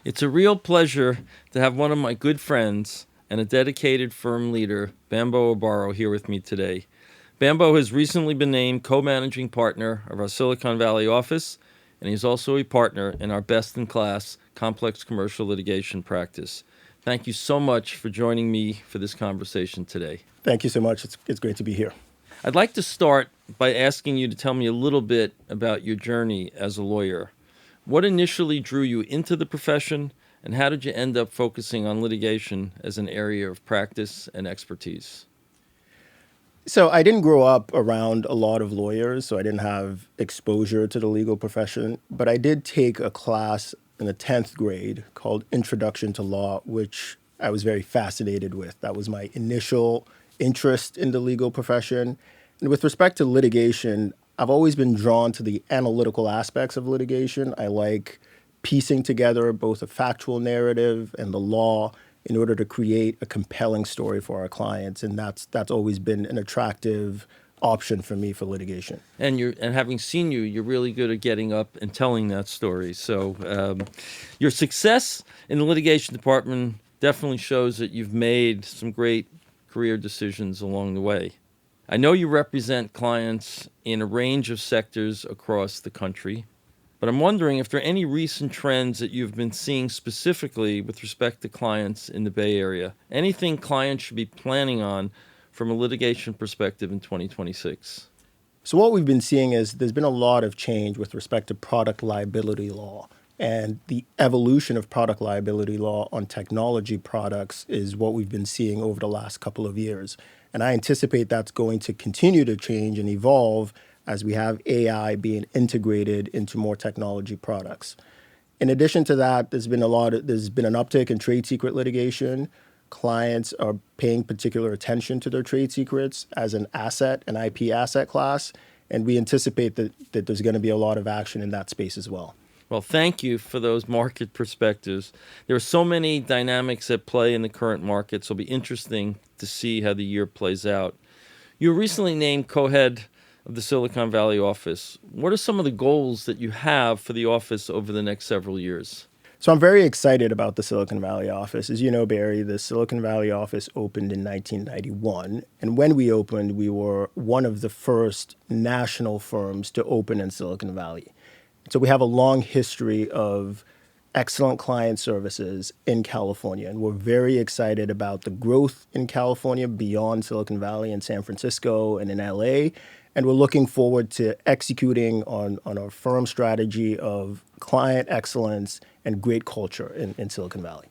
It's a real pleasure to have one of my good friends and a dedicated firm leader, Bambo Obaro, here with me today. Bambo has recently been named co-managing partner of our Silicon Valley office, and he's also a partner in our best-in-class complex commercial litigation practice. Thank you so much for joining me for this conversation today. Thank you so much. It's great to be here. I'd like to start by asking you to tell me a little bit about your journey as a lawyer. What initially drew you into the profession, and how did you end up focusing on litigation as an area of practice and expertise? So I didn't grow up around a lot of lawyers, so I didn't have exposure to the legal profession, but I did take a class in the 10th grade called Introduction to Law, which I was very fascinated with. That was my initial interest in the legal profession. And with respect to litigation, I've always been drawn to the analytical aspects of litigation. I like piecing together both a factual narrative and the law in order to create a compelling story for our clients. And that's always been an attractive option for me for litigation. And having seen you, you're really good at getting up and telling that story. So your success in the litigation department definitely shows that you've made some great career decisions along the way. I know you represent clients in a range of sectors across the country, but I'm wondering if there are any recent trends that you've been seeing specifically with respect to clients in the Bay Area. Anything clients should be planning on from a litigation perspective in 2026? So what we've been seeing is there's been a lot of change with respect to product liability law. And the evolution of product liability law on technology products is what we've been seeing over the last couple of years. And I anticipate that's going to continue to change and evolve as we have AI being integrated into more technology products. In addition to that, there's been an uptick in trade secret litigation. Clients are paying particular attention to their trade secrets as an asset, an IP asset class, and we anticipate that there's going to be a lot of action in that space as well. Well, thank you for those market perspectives. There are so many dynamics at play in the current market, so it'll be interesting to see how the year plays out. You were recently named co-head of the Silicon Valley office. What are some of the goals that you have for the office over the next several years? So I'm very excited about the Silicon Valley office. As you know, Barry, the Silicon Valley office opened in 1991. And when we opened, we were one of the first national firms to open in Silicon Valley. So we have a long history of excellent client services in California. And we're very excited about the growth in California beyond Silicon Valley and San Francisco and in LA. And we're looking forward to executing on our firm strategy of client excellence and great culture in Silicon Valley.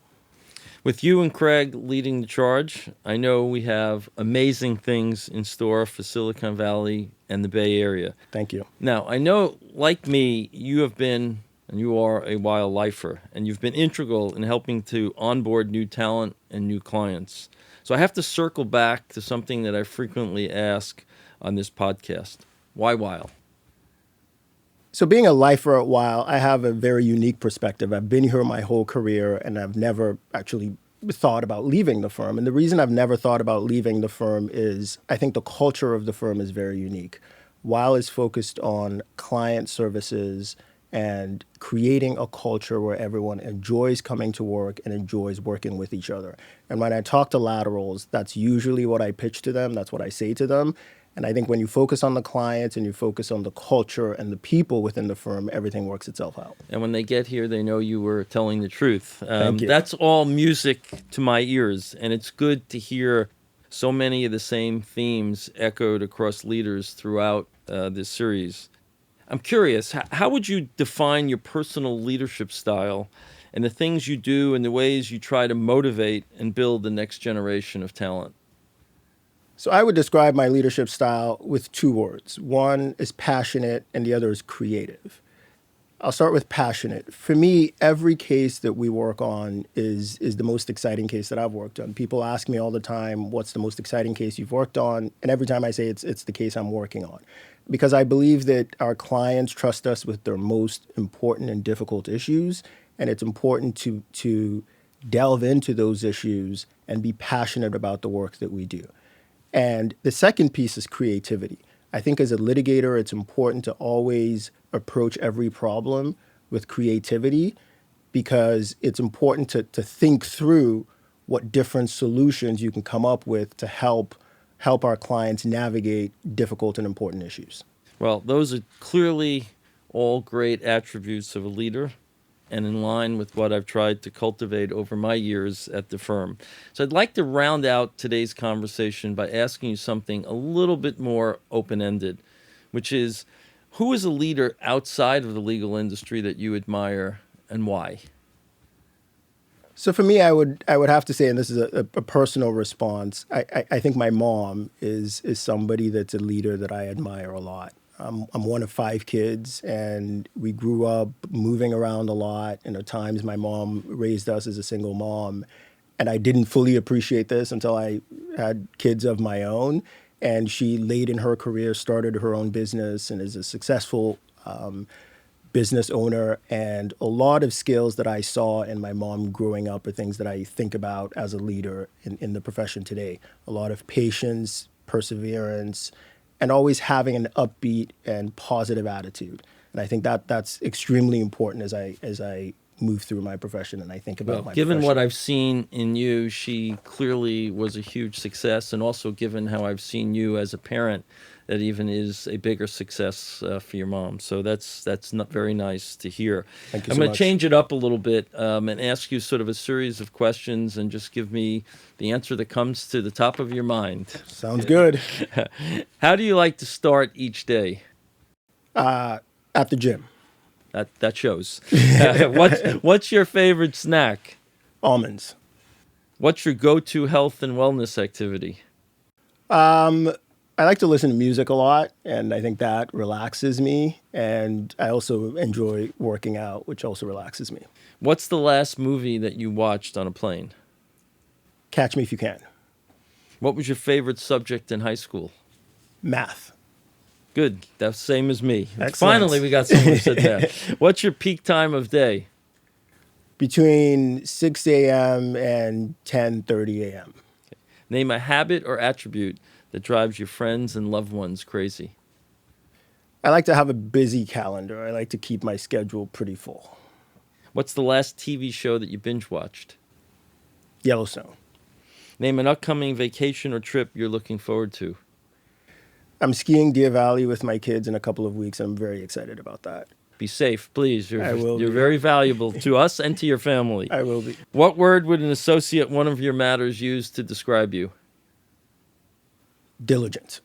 With you and Craig leading the charge, I know we have amazing things in store for Silicon Valley and the Bay Area. Thank you. Now, I know, like me, you have been, and you are a wildlifer, and you've been integral in helping to onboard new talent and new clients. So I have to circle back to something that I frequently ask on this podcast. Why Weil? So being a lifer at Weil, I have a very unique perspective. I've been here my whole career, and I've never actually thought about leaving the firm. And the reason I've never thought about leaving the firm is I think the culture of the firm is very unique. Weil is focused on client services and creating a culture where everyone enjoys coming to work and enjoys working with each other. And when I talk to laterals, that's usually what I pitch to them. That's what I say to them. And I think when you focus on the clients and you focus on the culture and the people within the firm, everything works itself out. And when they get here, they know you were telling the truth. Thank you. That's all music to my ears. And it's good to hear so many of the same themes echoed across leaders throughout this series. I'm curious, how would you define your personal leadership style and the things you do and the ways you try to motivate and build the next generation of talent? So I would describe my leadership style with two words. One is passionate and the other is creative. I'll start with passionate. For me, every case that we work on is the most exciting case that I've worked on. People ask me all the time, what's the most exciting case you've worked on? And every time I say it's the case I'm working on. Because I believe that our clients trust us with their most important and difficult issues. And it's important to delve into those issues and be passionate about the work that we do. And the second piece is creativity. I think as a litigator, it's important to always approach every problem with creativity because it's important to think through what different solutions you can come up with to help our clients navigate difficult and important issues. Well, those are clearly all great attributes of a leader and in line with what I've tried to cultivate over my years at the firm. So I'd like to round out today's conversation by asking you something a little bit more open-ended, which is, who is a leader outside of the legal industry that you admire and why? So for me, I would have to say, and this is a personal response, I think my mom is somebody that's a leader that I admire a lot. I'm one of 5 kids, and we grew up moving around a lot. And at times, my mom raised us as a single mom, and I didn't fully appreciate this until I had kids of my own. And she, late in her career, started her own business and is a successful business owner. And a lot of skills that I saw in my mom growing up are things that I think about as a leader in the profession today. A lot of patience, perseverance, and always having an upbeat and positive attitude. And I think that's extremely important as I move through my profession and I think about my given profession. what I've seen in you, she clearly was a huge success, and also given how I've seen you as a parent, that even is a bigger success for your mom. So that's not very nice to hear. Thank you I'm so going to much. change it up a little bit and ask you sort of a series of questions, and just give me the answer that comes to the top of your mind. Sounds good. How do you like to start each day? At the gym. That shows. What's your favorite snack? Almonds. What's your go-to health and wellness activity? I like to listen to music a lot, and I think that relaxes me. And I also enjoy working out, which also relaxes me. What's the last movie that you watched on a plane? Catch Me If You Can. What was your favorite subject in high school? Math. Good. That's the same as me. Excellent. Finally, we got someone who said that. What's your peak time of day? Between 6 a.m. and 10:30 a.m. Name a habit or attribute that drives your friends and loved ones crazy. I like to have a busy calendar. I like to keep my schedule pretty full. What's the last TV show that you binge watched? Yellowstone. Name an upcoming vacation or trip you're looking forward to. I'm skiing Deer Valley with my kids in a couple of weeks, and I'm very excited about that. Be safe, please. I will You're be. very valuable to us and to your family. I will be. What word would an associate one of your matters use to describe you? Diligent.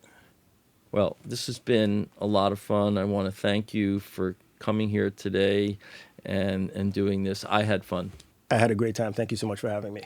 Well, this has been a lot of fun. I want to thank you for coming here today and doing this. I had fun. I had a great time. Thank you so much for having me.